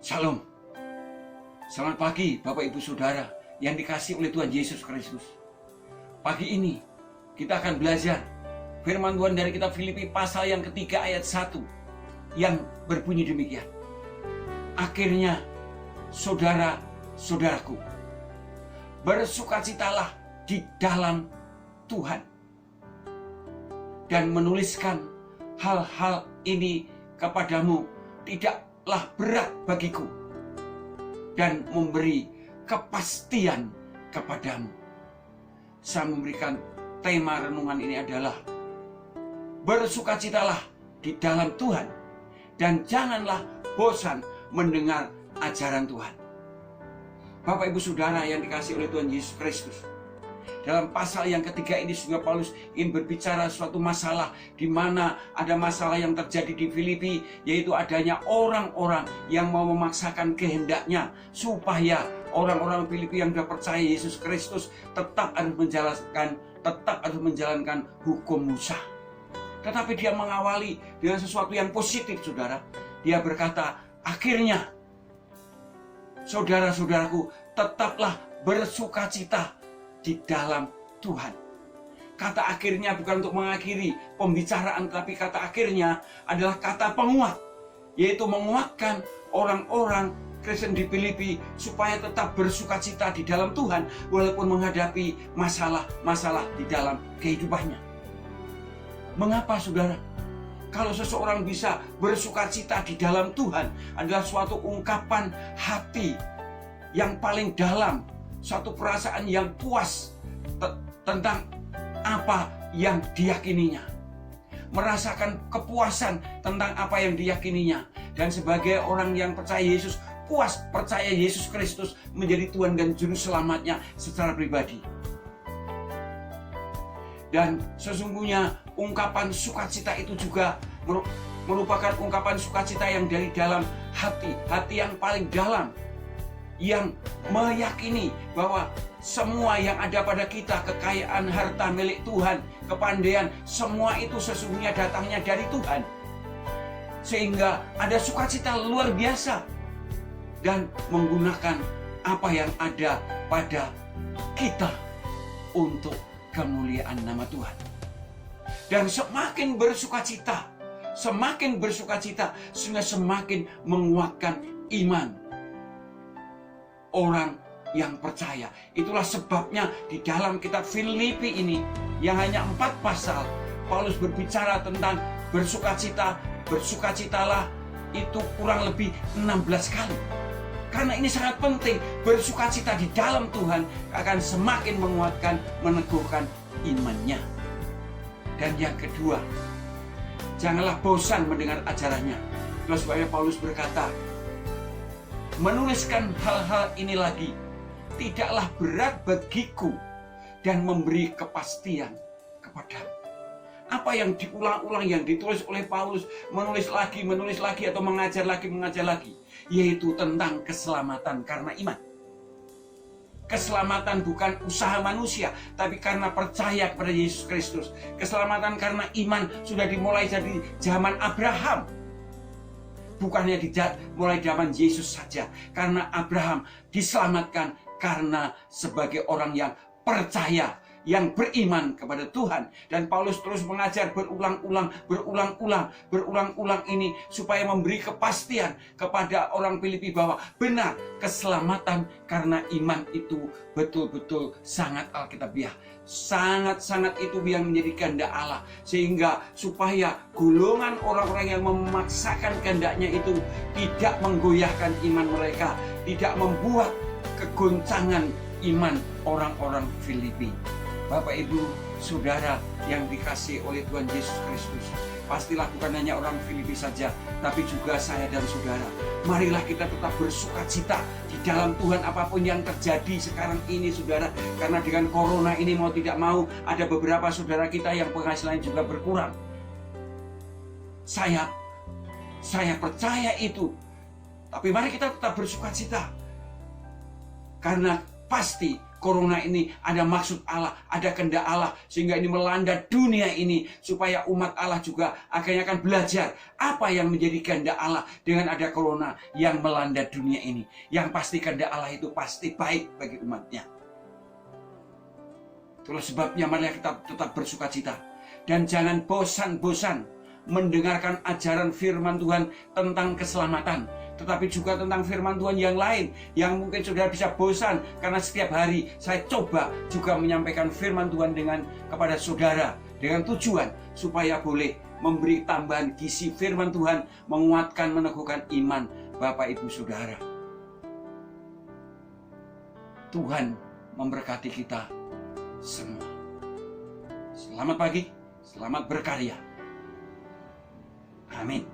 Shalom. Selamat pagi Bapak Ibu Saudara yang dikasihi oleh Tuhan Yesus Kristus. Pagi ini kita akan belajar firman Tuhan dari kitab Filipi pasal yang ketiga ayat 1 yang berbunyi demikian. Akhirnya saudara-saudaraku, bersukacitalah di dalam Tuhan. Dan menuliskan hal-hal ini kepadamu tidaklah berat bagiku, dan memberi kepastian kepadamu. Saya memberikan tema renungan ini adalah bersukacitalah di dalam Tuhan, dan janganlah bosan mendengar ajaran Tuhan. Bapak Ibu Saudara yang dikasihi oleh Tuhan Yesus Kristus, dalam pasal yang ketiga ini juga Paulus ingin berbicara suatu masalah di mana ada masalah yang terjadi di Filipi, yaitu adanya orang-orang yang mau memaksakan kehendaknya supaya orang-orang Filipi yang sudah percaya Yesus Kristus tetap harus menjalankan hukum Musa. Tetapi dia mengawali dengan sesuatu yang positif, saudara. Dia berkata, akhirnya saudara-saudaraku, tetaplah bersukacita di dalam Tuhan. Kata akhirnya bukan untuk mengakhiri pembicaraan, tapi kata akhirnya adalah kata penguat, yaitu menguatkan orang-orang Kristen di Filipi supaya tetap bersukacita di dalam Tuhan walaupun menghadapi masalah-masalah di dalam kehidupannya. Mengapa, saudara? Kalau seseorang bisa bersukacita di dalam Tuhan adalah suatu ungkapan hati yang paling dalam, suatu perasaan yang puas tentang apa yang diyakininya, merasakan kepuasan tentang apa yang diyakininya, dan sebagai orang yang percaya Yesus, puas percaya Yesus Kristus menjadi Tuhan dan Juru Selamatnya secara pribadi. Dan sesungguhnya ungkapan sukacita itu juga merupakan ungkapan sukacita yang dari dalam hati yang paling dalam, yang meyakini bahwa semua yang ada pada kita, kekayaan, harta milik Tuhan, kepandaian, semua itu sesungguhnya datangnya dari Tuhan. Sehingga ada sukacita luar biasa dan menggunakan apa yang ada pada kita untuk kemuliaan nama Tuhan. Dan semakin bersukacita, sehingga semakin menguatkan iman orang yang percaya. Itulah sebabnya di dalam kitab Filipi ini yang hanya 4 pasal, Paulus berbicara tentang bersukacita, bersukacitalah itu kurang lebih 16 kali. Karena ini sangat penting, bersukacita di dalam Tuhan akan semakin menguatkan, meneguhkan imannya. Dan yang kedua, janganlah bosan mendengar ajarannya. Itulah sebabnya Paulus berkata, menuliskan hal-hal ini lagi tidaklah berat bagiku, dan memberi kepastian kepadamu. Apa yang diulang-ulang yang ditulis oleh Paulus, menulis lagi atau mengajar lagi, yaitu tentang keselamatan karena iman. Keselamatan bukan usaha manusia, tapi karena percaya kepada Yesus Kristus. Keselamatan karena iman sudah dimulai dari zaman Abraham. Bukannya mulai zaman Yesus saja. Karena Abraham diselamatkan karena sebagai orang yang percaya, yang beriman kepada Tuhan. Dan Paulus terus mengajar berulang-ulang ini supaya memberi kepastian kepada orang Filipi bahwa benar keselamatan karena iman itu betul-betul sangat alkitabiah. Sangat-sangat itu yang menjadi kehendak Allah, sehingga supaya golongan orang-orang yang memaksakan kehendaknya itu tidak menggoyahkan iman mereka, tidak membuat kegoncangan iman orang-orang Filipi. Bapak Ibu Saudara yang dikasihi oleh Tuhan Yesus Kristus, pastilah bukan hanya orang Filipi saja, tapi juga saya dan saudara. Marilah kita tetap bersukacita di dalam Tuhan apapun yang terjadi sekarang ini, saudara. Karena dengan corona ini mau tidak mau ada beberapa saudara kita yang penghasilan juga berkurang. Saya percaya itu. Tapi mari kita tetap bersukacita. Karena pasti corona ini ada maksud Allah, ada kehendak Allah, sehingga ini melanda dunia ini, supaya umat Allah juga akhirnya akan belajar apa yang menjadi kehendak Allah dengan ada corona yang melanda dunia ini. Yang pasti kehendak Allah itu pasti baik bagi umatnya. Itulah sebabnya mari kita tetap bersuka cita, dan jangan bosan-bosan mendengarkan ajaran firman Tuhan tentang keselamatan, tetapi juga tentang firman Tuhan yang lain yang mungkin saudara bisa bosan, karena setiap hari saya coba juga menyampaikan firman Tuhan kepada saudara dengan tujuan supaya boleh memberi tambahan gizi firman Tuhan, menguatkan, meneguhkan iman Bapak Ibu Saudara. Tuhan memberkati kita semua. Selamat pagi, selamat berkarya. Amin.